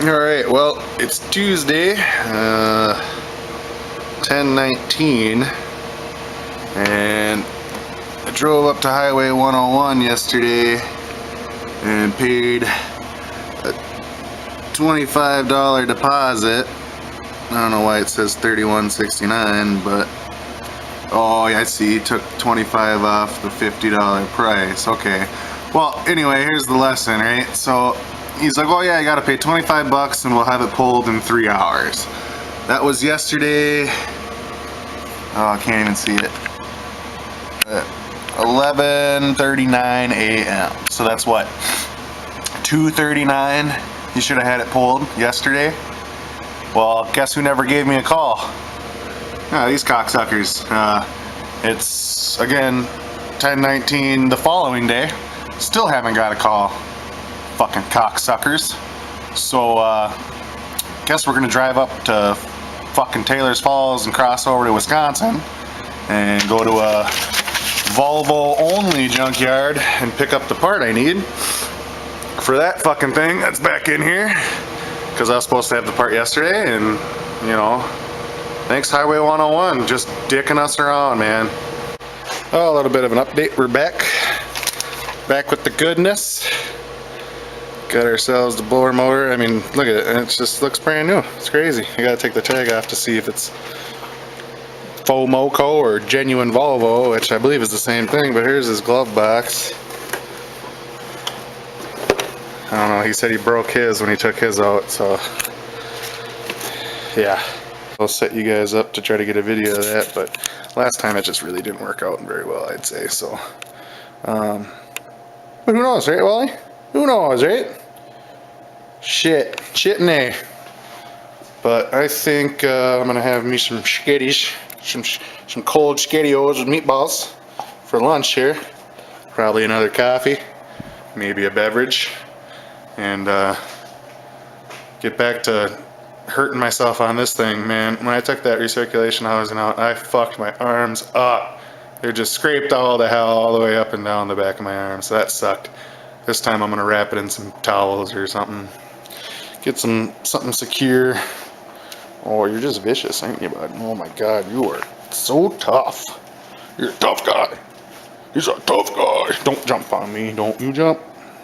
Alright, well, it's Tuesday, 10/19, and I drove up to Highway 101 yesterday and paid a $25 deposit. I don't know why it says $31.69, but oh, I see, it took $25 off the $50 price. Okay, well, anyway, here's the lesson, right? So he's like, oh yeah, you gotta pay 25 bucks and we'll have it pulled in 3 hours. That was yesterday. Oh, I can't even see it. 11:39 a.m. So that's what? 2:39. You should have had it pulled yesterday. Well, guess who never gave me a call? These cocksuckers. It's again 10/19 the following day. Still haven't got a call. Fucking cocksuckers. So guess we're gonna drive up to fucking Taylor's Falls and cross over to Wisconsin and go to a Volvo only junkyard and pick up the part I need for that fucking thing that's back in here, because I was supposed to have the part yesterday. And you know, thanks Highway 101 just dicking us around, man. Oh, a little bit of an update. We're back with the goodness. Got ourselves the blower motor. I mean, look at it. It just looks brand new. It's crazy. I gotta take the tag off to see if it's faux Moco or genuine Volvo, which I believe is the same thing. But here's his glove box. I don't know. He said he broke his when he took his out. So yeah, I'll set you guys up to try to get a video of that. But last time it just really didn't work out very well, I'd say. So, but who knows, right, Wally? Who knows, right? Shit nay. But I think I'm gonna have me some skitties, some cold skittios with meatballs for lunch here. Probably another coffee, maybe a beverage, and get back to hurting myself on this thing, man. When I took that recirculation housing out, I fucked my arms up. They just scraped all the hell all the way up and down the back of my arms. So that sucked. This time I'm gonna wrap it in some towels or something. Get something secure. Oh, you're just vicious, ain't you, bud? Oh my God, you are so tough. You're a tough guy. He's a tough guy. Don't jump on me. Don't you jump.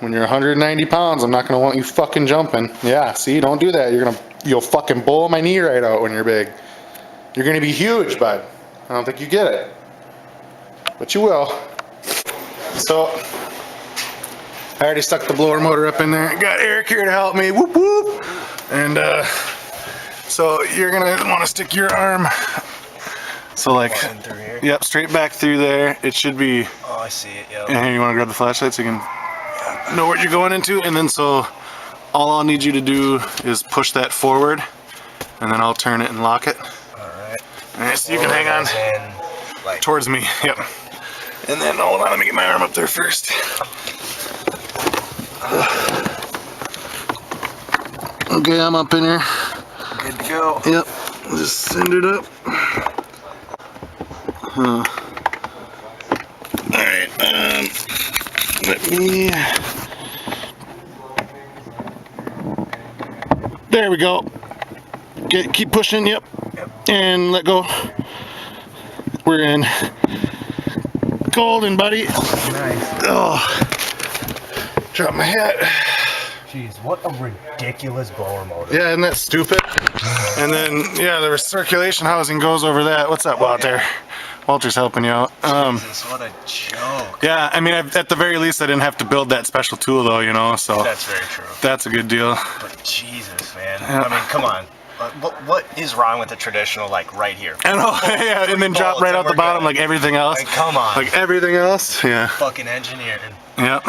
When you're 190 pounds, I'm not gonna want you fucking jumping. Yeah, see, don't do that. You'll fucking blow my knee right out when you're big. You're gonna be huge, bud. I don't think you get it, but you will. So, I already stuck the blower motor up in there. Got Eric here to help me. Whoop whoop. And so you're gonna want to stick your arm. So like, yep, straight back through there. It should be. Oh, I see it. Yep. And here you want to grab the flashlight so you can know what you're going into. And then so all I'll need you to do is push that forward, and then I'll turn it and lock it. All right. All right. So you can hang on like towards me. Yep. And then hold on. Let me get my arm up there first. Okay, I'm up in here. Good to go. Yep, just send it up. Alright, let me... There we go. Keep pushing, yep. And let go. We're in. Golden, buddy. Nice. Oh, drop my hat. Jeez, what a ridiculous blower motor. Yeah, isn't that stupid? And then, yeah, the recirculation housing goes over that. What's up, Walter? Yeah. Walter's helping you out. Jesus, what a joke. Yeah, I mean, at the very least, I didn't have to build that special tool, though, you know, so. That's very true. That's a good deal. But Jesus, man. Yeah. I mean, come on. What is wrong with the traditional, like, right here? I know, yeah, and then drop right out the bottom like everything else. Like, come on. Like everything else, yeah. Fucking engineering. Yep.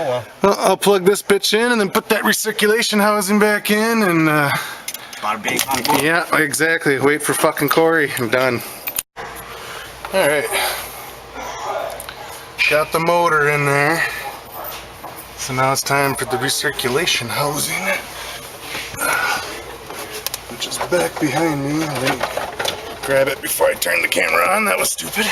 Oh well. I'll plug this bitch in and then put that recirculation housing back in and Bada bing, bada boom. yeah, exactly. Wait for fucking Corey. I'm done. Alright. Got the motor in there. So now it's time for the recirculation housing. Which is back behind me. I didn't grab it before I turned the camera on. That was stupid.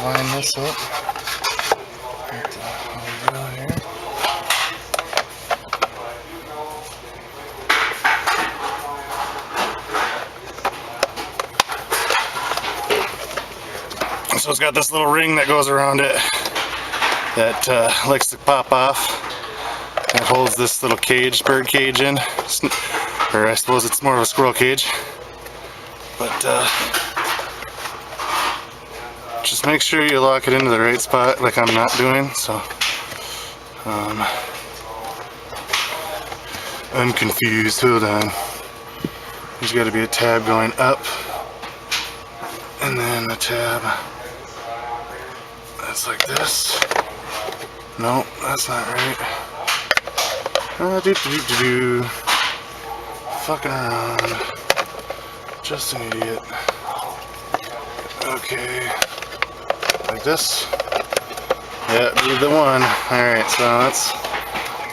Line this up. So it's got this little ring that goes around it that likes to pop off. It holds this little cage, bird cage in, or I suppose it's more of a squirrel cage. But just make sure you lock it into the right spot, like I'm not doing. So I'm confused. Hold on. There's got to be a tab going up, and then a tab that's like this. Nope, that's not right. Fucking around. Just an idiot. Okay. Like this. Yeah, be the one. Alright, so that's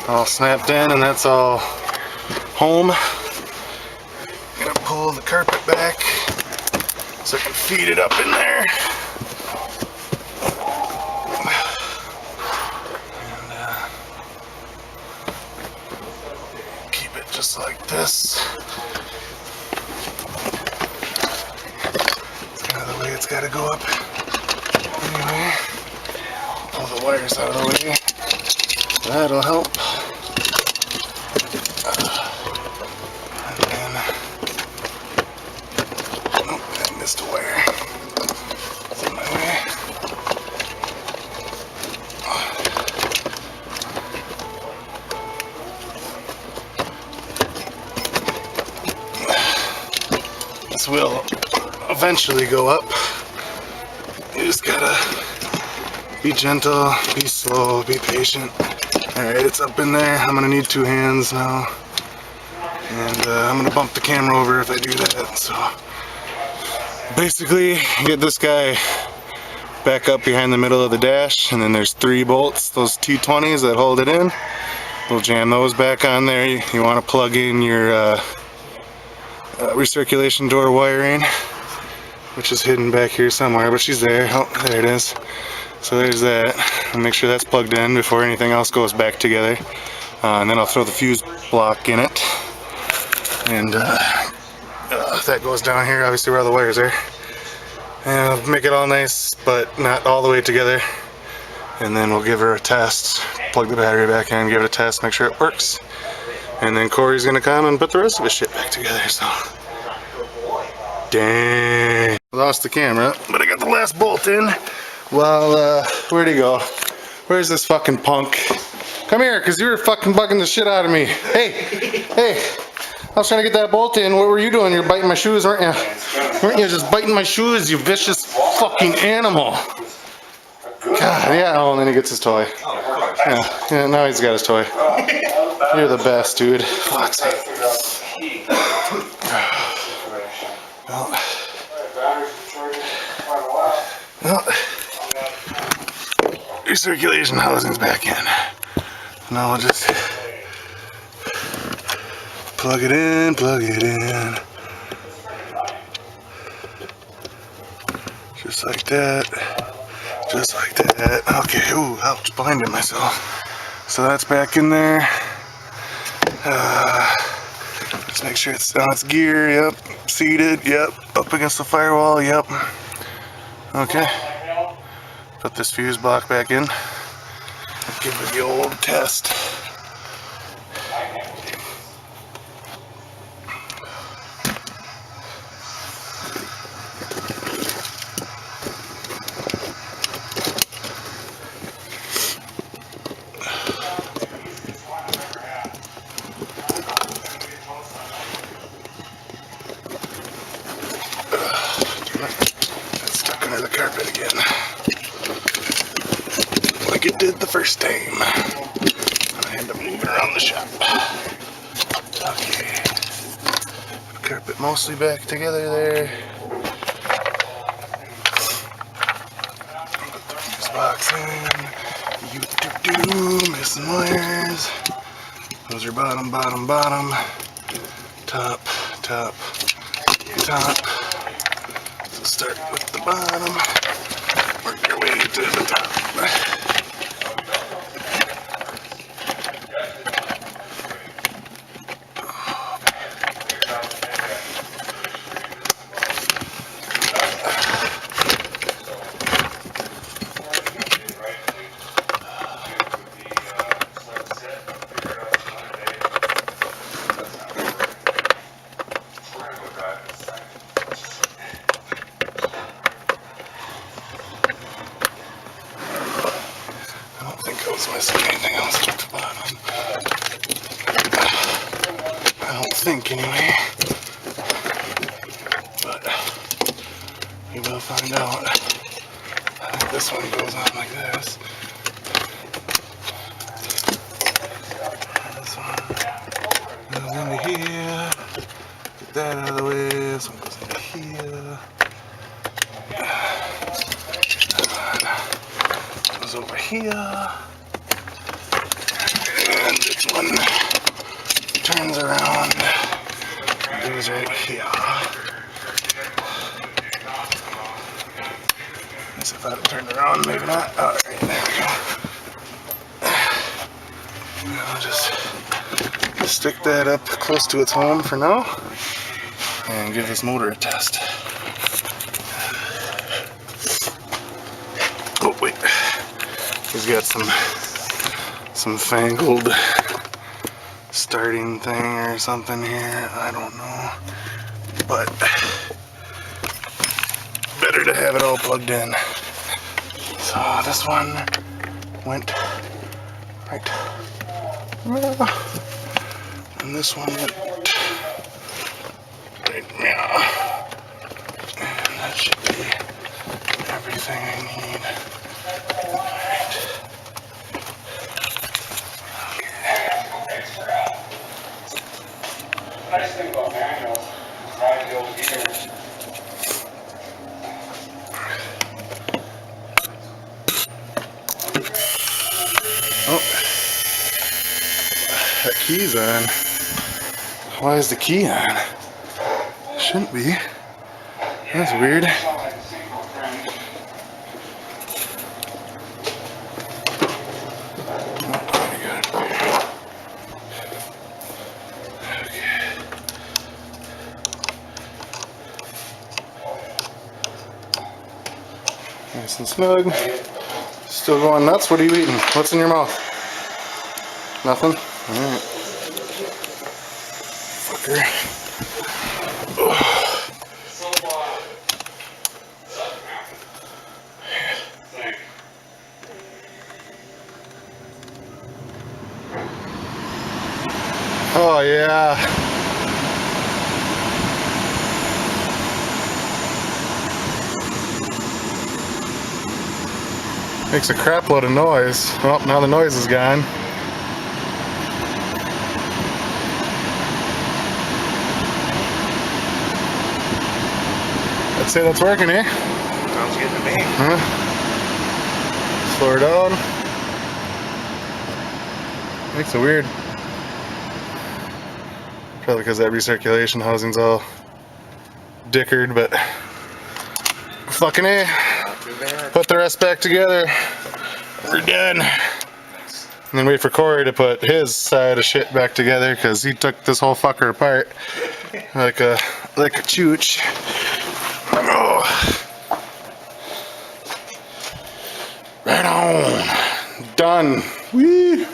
all snapped in, and that's all home. I'm gonna pull the carpet back so I can feed it up in there. And keep it just like this. It's kind of the way it's gotta go up. Anyway, pull the wires out of the way. That'll help. And then, oh, I missed a wire. It's in my way. This will eventually go up. You just gotta be gentle, be slow, be patient. Alright, it's up in there. I'm gonna need 2 hands now. And I'm gonna bump the camera over if I do that. So basically, get this guy back up behind the middle of the dash, and then there's 3 bolts, those T20s that hold it in. We'll jam those back on there. You want to plug in your recirculation door wiring, which is hidden back here somewhere, but she's there. Oh, there it is. So there's that. And make sure that's plugged in before anything else goes back together. And then I'll throw the fuse block in it. And that goes down here, obviously where all the wires are. And I'll make it all nice, but not all the way together. And then we'll give her a test. Plug the battery back in, give it a test, make sure it works. And then Corey's gonna come and put the rest of his shit back together, so. Dang. Lost the camera, but I got the last bolt in. Well, where'd he go? Where's this fucking punk? Come here, cause you were fucking bugging the shit out of me. Hey, hey. I was trying to get that bolt in. What were you doing? You're biting my shoes, weren't you? Weren't you just biting my shoes, you vicious fucking animal? God, yeah, oh, and then he gets his toy. Yeah, now he's got his toy. You're the best, dude. Fuck's sake. Well, recirculation housing's back in. Now we'll just plug it in, just like that, just like that. Okay, ooh, ouch, blinded myself. So that's back in there. Just make sure it's on its gear, yep, seated, yep, up against the firewall, yep. Okay, put this fuse block back in, give it the old test. Under the carpet again, like it did the first time. I end up moving around the shop. Okay, carpet mostly back together there. Put the fuse box in. Missing wires. Those are bottom, top. So start with the bottom, work your way to the top. I don't think anyway. But we will find out. I think this one goes on like this. This one goes into here. Get that out of the way. This one goes into here. Goes over here. And this one turns around. Goes right here. Let's see if I have it turned around. Maybe not. Alright, there we go. I'll just stick that up close to its home for now and give this motor a test. Oh wait, he's got some fangled starting thing or something here. I don't know, but better to have it all plugged in. So this one went right. And this one went right now. And that should be everything I need. Alright. I just think about manuals, ride the old gear. Oh, that key's on. Why is the key on? Shouldn't be. That's weird. Nice and snug. Still going nuts? What are you eating? What's in your mouth? Nothing? Alright. Fucker. Oh yeah. Makes a crap load of noise. Oh, now the noise is gone. I'd say that's working, eh? Sounds good to me. Huh? Slow her down. Makes it weird. Probably because that recirculation housing's all dickered, but fucking A. Put the rest back together. We're done. And then wait for Corey to put his side of shit back together because he took this whole fucker apart like a chooch. Oh. Right on. Done. Whee.